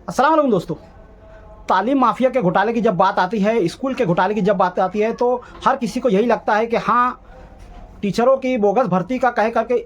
अस्सलाम वालेकुम दोस्तों। तालीम माफिया के घोटाले की जब बात आती है, स्कूल के घोटाले की जब बात आती है, तो हर किसी को यही लगता है कि हाँ, टीचरों की बोगस भर्ती का कह करके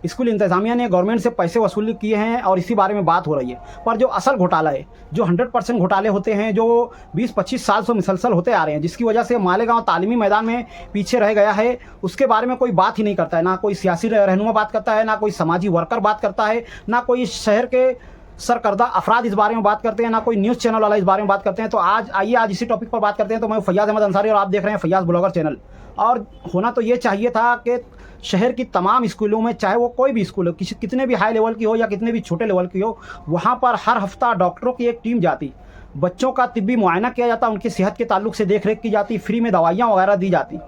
स्कूल इंतज़ामिया ने गवर्नमेंट से पैसे वसूल किए हैं और इसी बारे में बात हो रही है। पर जो असल घोटाला है, जो 100% घोटाले होते हैं, जो 20-25 साल से मुसलसल होते आ रहे हैं, जिसकी वजह से मालेगांव तालीमी मैदान में पीछे रह गया है, उसके बारे में कोई बात ही नहीं करता है। ना कोई सियासी रहनुमा बात करता है, ना कोई समाजी वर्कर बात करता है, ना कोई शहर के सरकर्दा अफराद इस बारे में बात करते हैं, ना कोई न्यूज़ चैनल वाला इस बारे में बात करते हैं। तो आज इसी टॉपिक पर बात करते हैं। तो मैं फैयाज़ अहमद अंसारी और आप देख रहे हैं फैयाज़ ब्लॉगर चैनल। और होना तो ये चाहिए था कि शहर की तमाम स्कूलों में, चाहे वो कोई भी स्कूल हो, कितने भी हाई लेवल की हो या कितने भी छोटे लेवल की हो, वहाँ पर हर हफ्ता डॉक्टरों की एक टीम जाती, बच्चों का तिब्बी मुआयना किया जाता, उनकी सेहत के ताल्लुक से देख रेख की जाती, फ्री में दवाइयाँ वगैरह दी जाती।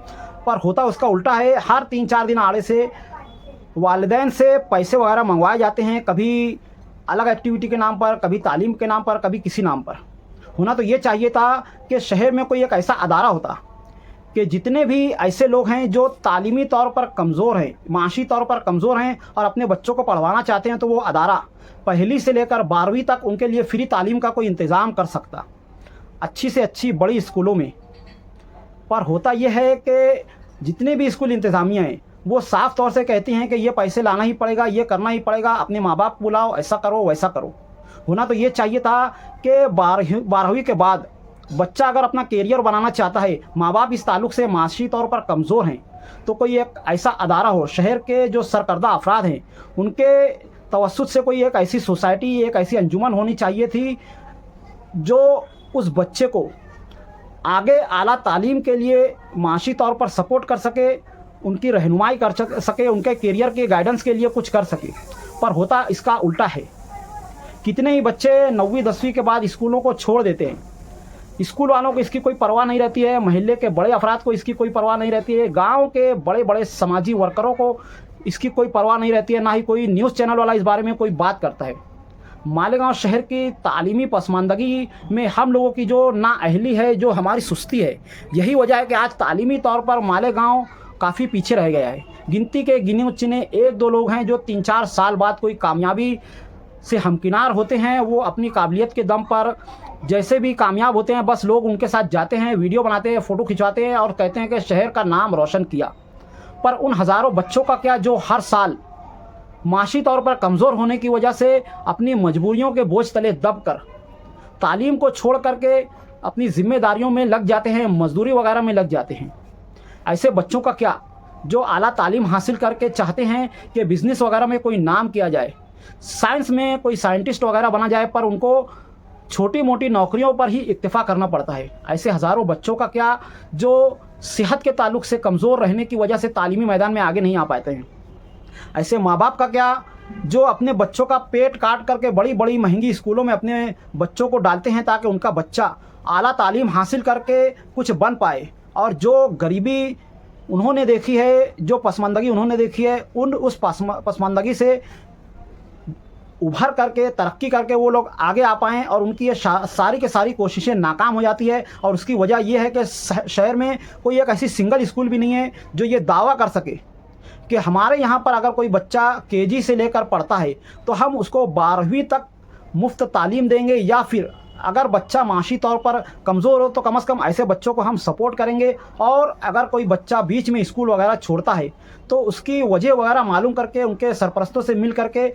पर होता उसका उल्टा है। हर 3-4 दिन आड़े से वालिदैन से पैसे वगैरह मंगवाए जाते हैं, कभी अलग एक्टिविटी के नाम पर, कभी तालीम के नाम पर, कभी किसी नाम पर। होना तो ये चाहिए था कि शहर में कोई एक ऐसा अदारा होता कि जितने भी ऐसे लोग हैं जो तालीमी तौर पर कमज़ोर हैं, माशी तौर पर कमज़ोर हैं और अपने बच्चों को पढ़वाना चाहते हैं, तो वो अदारा पहली से लेकर 12वीं तक उनके लिए फ्री तालीम का कोई इंतज़ाम कर सकता, अच्छी से अच्छी बड़ी स्कूलों में। पर होता यह है कि जितने भी स्कूल इंतज़ामिया हैं, वो साफ़ तौर से कहती हैं कि ये पैसे लाना ही पड़ेगा, ये करना ही पड़ेगा, अपने माँ बाप को बुलाओ, ऐसा करो वैसा करो। होना तो ये चाहिए था कि 12वीं के बाद बच्चा अगर अपना कैरियर बनाना चाहता है, माँ बाप इस ताल्लुक से माशी तौर पर कमज़ोर हैं, तो कोई एक ऐसा अदारा हो, शहर के जो सरकर्दा अफराद हैं उनके तवस्सुत से कोई एक ऐसी सोसाइटी, एक ऐसी अंजुमन होनी चाहिए थी जो उस बच्चे को आगे आला तालीम के लिए माशी तौर पर सपोर्ट कर सके, उनकी रहनुमाई कर सके, उनके करियर के गाइडेंस के लिए कुछ कर सके। पर होता इसका उल्टा है। कितने ही बच्चे 9वीं 10वीं के बाद स्कूलों को छोड़ देते हैं। स्कूल वालों को इसकी कोई परवाह नहीं रहती है, महल्ले के बड़े अफराद को इसकी कोई परवाह नहीं रहती है, गांव के बड़े बड़े समाजी वर्करों को इसकी कोई परवाह नहीं रहती है, ना ही कोई न्यूज़ चैनल वाला इस बारे में कोई बात करता है। मालेगांव शहर की तालीमी पसमानदगी में हम लोगों की जो नाअहली है, जो हमारी सुस्ती है, यही वजह है कि आज तालीमी तौर पर मालेगांव काफ़ी पीछे रह गया है। गिनती के गिने चुने 1-2 लोग हैं जो 3-4 साल बाद कोई कामयाबी से हमकिनार होते हैं। वो अपनी काबिलियत के दम पर जैसे भी कामयाब होते हैं, बस लोग उनके साथ जाते हैं, वीडियो बनाते हैं, फ़ोटो खिंचवाते हैं और कहते हैं कि शहर का नाम रोशन किया। पर उन हज़ारों बच्चों का क्या जो हर साल माशी तौर पर कमज़ोर होने की वजह से अपनी मजबूरियों के बोझ तले दबकर तालीम को छोड़ करके अपनी ज़िम्मेदारियों में लग जाते हैं, मजदूरी वगैरह में लग जाते हैं। ऐसे बच्चों का क्या जो आला तालीम हासिल करके चाहते हैं कि बिज़नेस वगैरह में कोई नाम किया जाए, साइंस में कोई साइंटिस्ट वगैरह बना जाए, पर उनको छोटी मोटी नौकरियों पर ही इक्तिफ़ा करना पड़ता है। ऐसे हज़ारों बच्चों का क्या जो सेहत के ताल्लुक से कमज़ोर रहने की वजह से तालीमी मैदान में आगे नहीं आ पाते हैं। ऐसे माँ बाप का क्या जो अपने बच्चों का पेट काट करके बड़ी बड़ी महंगी स्कूलों में अपने बच्चों को डालते हैं ताकि उनका बच्चा आला तालीम हासिल करके कुछ बन पाए। और जो गरीबी उन्होंने देखी है, जो पसमानदगी उन्होंने देखी है, उस पसमानदगी से उभर करके तरक्की करके वो लोग आगे आ पाएँ, और उनकी ये सारी की सारी कोशिशें नाकाम हो जाती है। और उसकी वजह ये है कि शहर में कोई एक ऐसी सिंगल स्कूल भी नहीं है जो ये दावा कर सके कि हमारे यहाँ पर अगर कोई बच्चा केजी से लेकर पढ़ता है तो हम उसको 12वीं तक मुफ्त तालीम देंगे, या फिर अगर बच्चा माशी तौर पर कमज़ोर हो तो कम से कम ऐसे बच्चों को हम सपोर्ट करेंगे। और अगर कोई बच्चा बीच में स्कूल वगैरह छोड़ता है तो उसकी वजह वगैरह मालूम करके, उनके सरपरस्तों से मिल करके,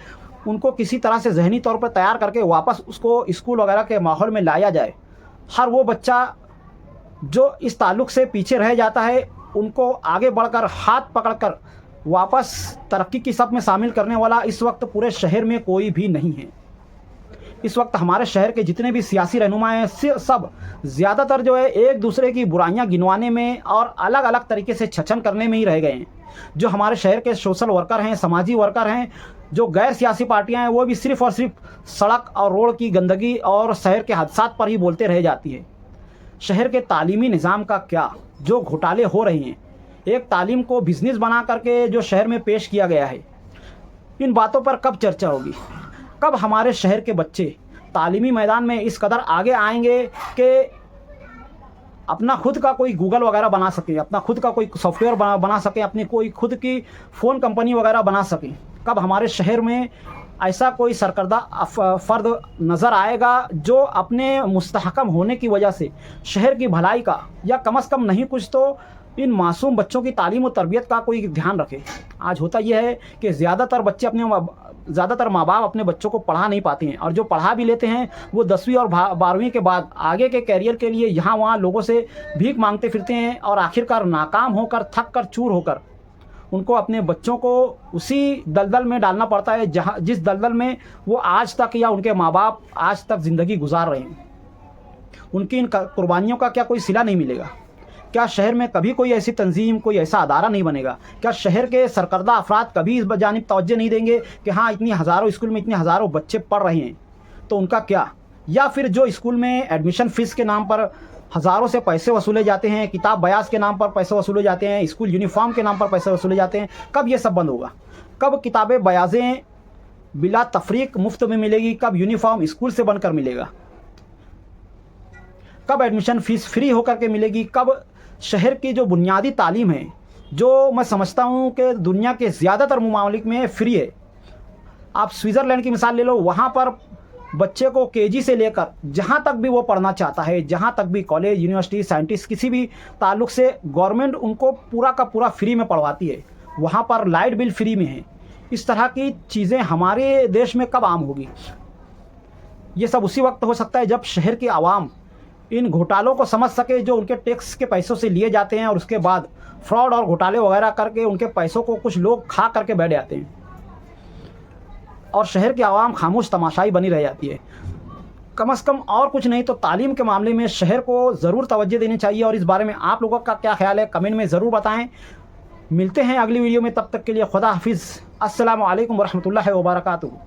उनको किसी तरह से जहनी तौर पर तैयार करके वापस उसको स्कूल वगैरह के माहौल में लाया जाए। हर वो बच्चा जो इस ताल्लुक़ से पीछे रह जाता है, उनको आगे बढ़कर हाथ पकड़कर वापस तरक्की की सब में शामिल करने वाला इस वक्त पूरे शहर में कोई भी नहीं है। इस वक्त हमारे शहर के जितने भी सियासी रहनुमा हैं, सब ज़्यादातर जो है एक दूसरे की बुराइयां गिनवाने में और अलग अलग तरीके से छचन करने में ही रह गए हैं। जो हमारे शहर के सोशल वर्कर हैं, समाजी वर्कर हैं, जो गैर सियासी पार्टियां हैं, वो भी सिर्फ़ और सिर्फ सड़क और रोड की गंदगी और शहर के हादसात पर ही बोलते रह जाती है। शहर के तालीमी निज़ाम का क्या जो घोटाले हो रहे हैं, एक तालीम को बिज़नेस बना करके जो शहर में पेश किया गया है, इन बातों पर कब चर्चा होगी? कब हमारे शहर के बच्चे तालीमी मैदान में इस कदर आगे आएंगे कि अपना खुद का कोई गूगल वगैरह बना सकें, अपना खुद का कोई सॉफ्टवेयर बना सकें, अपनी कोई खुद की फ़ोन कंपनी वगैरह बना सकें? कब हमारे शहर में ऐसा कोई सरकर्दा फ़र्द नज़र आएगा जो अपने मुस्तहकम होने की वजह से शहर की भलाई का या कम से कम नहीं कुछ तो इन मासूम बच्चों की तालीम और तरबियत का कोई ध्यान रखे। आज होता यह है कि ज़्यादातर माँ बाप अपने बच्चों को पढ़ा नहीं पाते हैं, और जो पढ़ा भी लेते हैं वो 10वीं और 12वीं के बाद आगे के कैरियर के लिए यहाँ वहाँ लोगों से भीख मांगते फिरते हैं, और आखिरकार नाकाम होकर, थक कर, चूर होकर उनको अपने बच्चों को उसी दलदल में डालना पड़ता है जिस दलदल में वो आज तक या उनके माँ बाप आज तक ज़िंदगी गुजार रहे हैं। उनकी इन कुर्बानियों का क्या कोई सिला नहीं मिलेगा? क्या शहर में कभी कोई ऐसी तंजीम, कोई ऐसा अदारा नहीं बनेगा? क्या शहर के सरकर्दा अफराद कभी इस जानिब तवज्जो नहीं देंगे कि हाँ, इतनी हज़ारों स्कूल में इतने हज़ारों बच्चे पढ़ रहे हैं तो उनका क्या? या फिर जो स्कूल में एडमिशन फ़ीस के नाम पर हज़ारों से पैसे वसूले जाते हैं, किताब बयास के नाम पर पैसे वसूले जाते हैं, स्कूल यूनिफॉर्म के नाम पर पैसे वसूले जाते हैं, कब ये सब बंद होगा? कब किताबें बयाज़ें बिला तफरीक मुफ्त में मिलेगी? कब यूनिफॉर्म स्कूल से बनकर मिलेगा? कब एडमिशन फ़ीस फ्री होकर के मिलेगी? कब शहर की जो बुनियादी तालीम है, जो मैं समझता हूँ कि दुनिया के ज़्यादातर ममालिक में फ्री है। आप स्विट्ज़रलैंड की मिसाल ले लो, वहाँ पर बच्चे को केजी से लेकर जहाँ तक भी वो पढ़ना चाहता है, जहाँ तक भी कॉलेज, यूनिवर्सिटी, साइंटिस्ट किसी भी ताल्लुक़ से गवर्नमेंट उनको पूरा का पूरा फ्री में पढ़वाती है। वहाँ पर लाइट बिल फ्री में है। इस तरह की चीज़ें हमारे देश में कब आम होगी? ये सब उसी वक्त हो सकता है जब शहर की आवाम इन घोटालों को समझ सके जो उनके टैक्स के पैसों से लिए जाते हैं, और उसके बाद फ्रॉड और घोटाले वगैरह करके उनके पैसों को कुछ लोग खा करके बैठ जाते हैं, और शहर की आवाम खामोश तमाशाई बनी रह जाती है। कम से कम और कुछ नहीं तो तालीम के मामले में शहर को ज़रूर तवज्जो देनी चाहिए। और इस बारे में आप लोगों का क्या ख्याल है, कमेंट में ज़रूर बताएं। मिलते हैं अगली वीडियो में, तब तक के लिए खुदा हाफिज़। अस्सलामु अलैकुम वरहमतुल्लाहि वबरकातुहू।